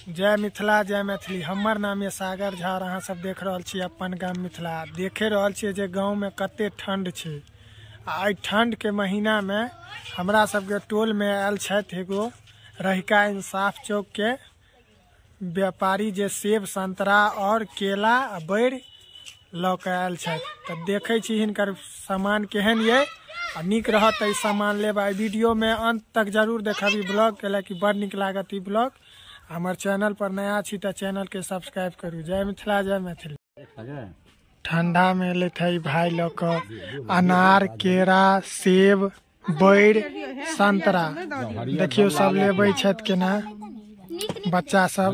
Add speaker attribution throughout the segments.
Speaker 1: जय मिथिला जय मैथिली। हमर नाम है सागर झा। अहाँ सब देख रहा छी अपन गाम मिथिला। देखे रहा छी जे गाँव में कते ठंड छे। आ ठंड के महीना में हमरा सबके टोल में आयल छथि एगो रहिका इंसाफ चौक के व्यापारी जे सेब संतरा और केला आ बैर ल के आयल छथि। तो देखे छी हिनकर सामान केहन ये आ निक रहत ई सामान लेब। वीडियो में अंत तक जरूर देखबी ब्लॉग के कि बड़ निक लागत ई ब्लॉग। हमार चैनल पर नया छी तो चैनल के सब्सक्राइब करू। जय मिथिला जय मैथिली। ठंडा में ले थे भाई लोग अनार केरा सेब बैर संतरा देखियो सब लेबे छत केना बच्चा सब।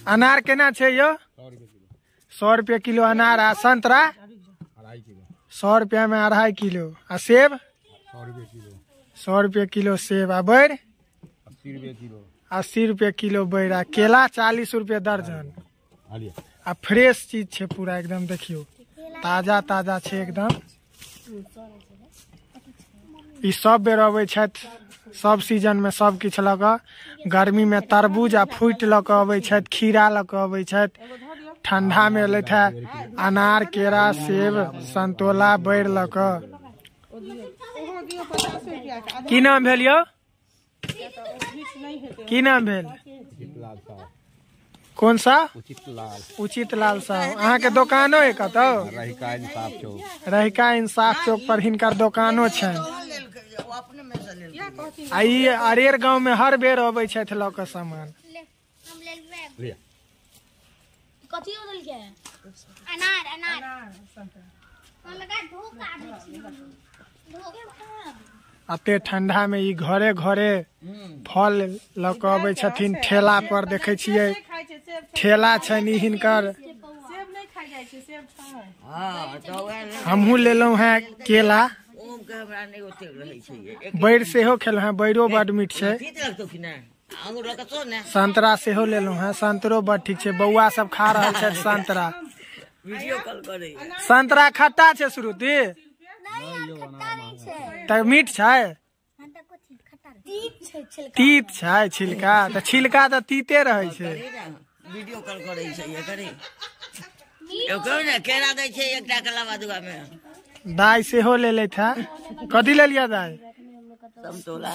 Speaker 1: अनार केना छे यो 100 रुपये किलो अनार आ संतरा 100 रुपया में 2.5 किलो आ सेब 100 रुपये किलो सेब आ बैर 80 रुपये किलो बैर आ केला 40 रुपये दर्जन। आ फ्रेश चीज छे पूरा एकदम देखियो ताजा ताजा छे एकदम। ई सब बेर अबै छथि सब सीजन में सब किछ लग। गर्मी में तरबूज आ फ्रूट लग अबै छथि खीरा लग अबै छथि। ठंडा में ले थे अनार केरा सेब संतोला बैर लग। की नाम भेल यो की नाम भेल कौन सा उचित लाल साहब। अहाँ के दुकानो है कत रहिका इंसाफ चौक पर हिनकर दुकानो छै। आई अरेर गांव में हर बेर अबै छथि ल के सामान। अते ठंडा में ई घरे घरे फल लक अबै छथिन ठेला पर। देखे छियै ठेला छनि हिनकर। हमहू लेलौ हैं केला बैर सेहो खेलौ हैं बैरो बड मीठ छै। संतरा सेहो लेलौ हैं संतरो बड ठीक छै। बौआ सब खा रहल छै संतरा। संतरा खट्टा छै श्रुति त मीठ छै तीत छै छिलका त छिलका त तीते रहे छै।
Speaker 2: वीडियो कॉल करे छै ये करे एगो ने केरा दै छै एकटा के लवा दुआ में।
Speaker 1: दाई सेहो ले ले था। कथी ले लिया दाई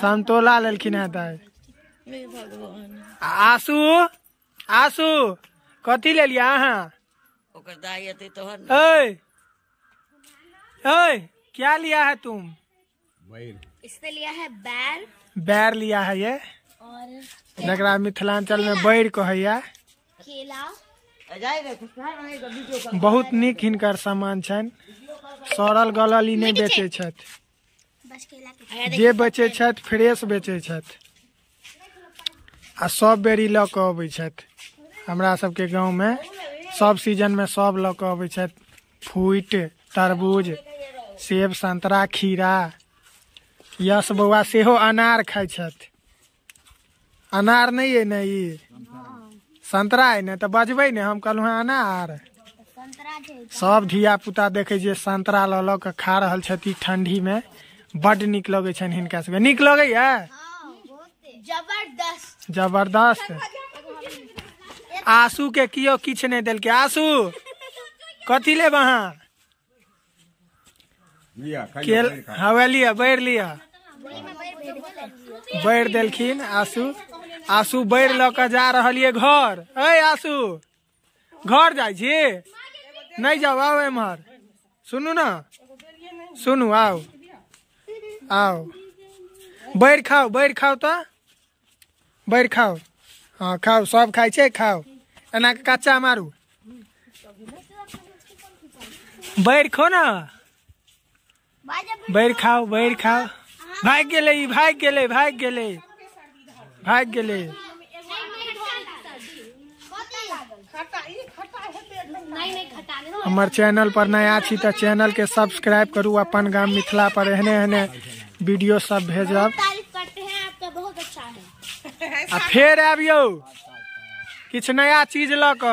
Speaker 1: संतोला लेलखिन है दाई। आसू आसू कथी ले लिया अहाँ
Speaker 2: ओकर दाई एते तोहर
Speaker 1: ए ए क्या लिया है तुम
Speaker 3: इसने लिया है बैर
Speaker 1: बैर लिया है ये और जकरा मिथिलांचल में बैर कहैया
Speaker 3: केला।
Speaker 1: बहुत निक हिनकर सामान छन। सड़ल गलल ई नहीं बेचे छथि जे बेचे छथि फ्रेश बेचे छथि आ सब बेरी ल के अबै छथि। हमरा सबके गांव में सब सीजन में सब ल के अबै छथि फ्रूट तरबूज सेब संतरा खीरा। यश बौआ सेहो अनार खाइ छथि। अनार नहीं है न ई संतरा है न त बजबै ने हम कहलहुँ हैं अनार। सब धिया पुता देखे जे संतरा ल ल के खा रहल छथि ठंडी में। बड निक लगे छन हिनका सबके। निक लगैया
Speaker 3: जबरदस्त
Speaker 1: जबरदस्त। आसू के कियो किछ नहीं देलके। आसू कथी लेब अहाँ हवा लिया बैर लिया बैर देलखिन आसू। आसू बैर ल के जा रहलिए घर। ए आसू घर जाय छी नहीं जाओ आओ एम्हर सुनू ना सुनू आओ आओ बैर खाओ तो बैर खाओ। हाँ खाओ सब खाई छे खाओ एना के कच्चा मारू बैर खो ना बैर खाओ भाग गेले भाग गेले भाग गेले भाग गेले। हमार चैनल पर नया छी तो चैनल के सब्सक्राइब करू। अपन गाम मिथिला पर एहने एहने वीडियो सब भेजब।
Speaker 3: बहुत अच्छा है।
Speaker 1: आ फेर आबियो किछ नया चीज ल क।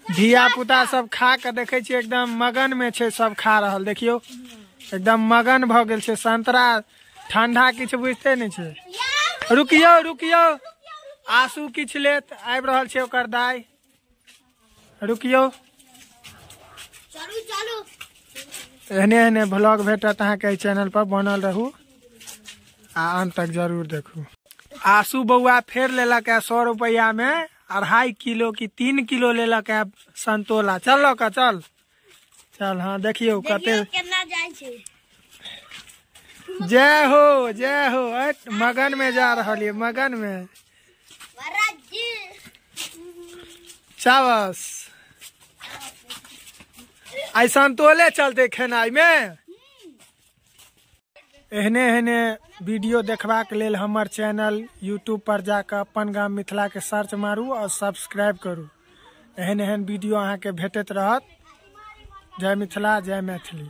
Speaker 1: धिया पुता सब खा के देखे छी एकदम मगन में छे सब खा रहल। देखियो एकदम मगन भ गेल छै। संतरा ठंडा किछ बुझते नहीं छै। रुकियो रुकियो आंसू किछ लेत आबि रहल छै ओकर दाई। रुकियो
Speaker 3: चलू चलू।
Speaker 1: एहने एहने ब्लॉग भेटत अहाँ के चैनल पर, बनल रहू आ अंत तक जरूर देखू। आंसू बउआ फेर लेलक है 100 रुपया में 2.5 किलो की 3 किलो लेलक है संतोला। चल लऽ कऽ चल चल। हाँ देखियो कते
Speaker 3: केना जाइ छै।
Speaker 1: जय हो जय हो। मगन में जा रहल है, मगन में। चावस आई संतोले चलते खेनाई में। एहने एहने वीडियो देखबाक लेल हमर चैनल यूट्यूब पर जाकर अपन गाम मिथिला के सर्च मारू और सब्सक्राइब करू। एहन एहन वीडियो अहाँ के भेटत रहत। जय मिथिला जय मैथिली।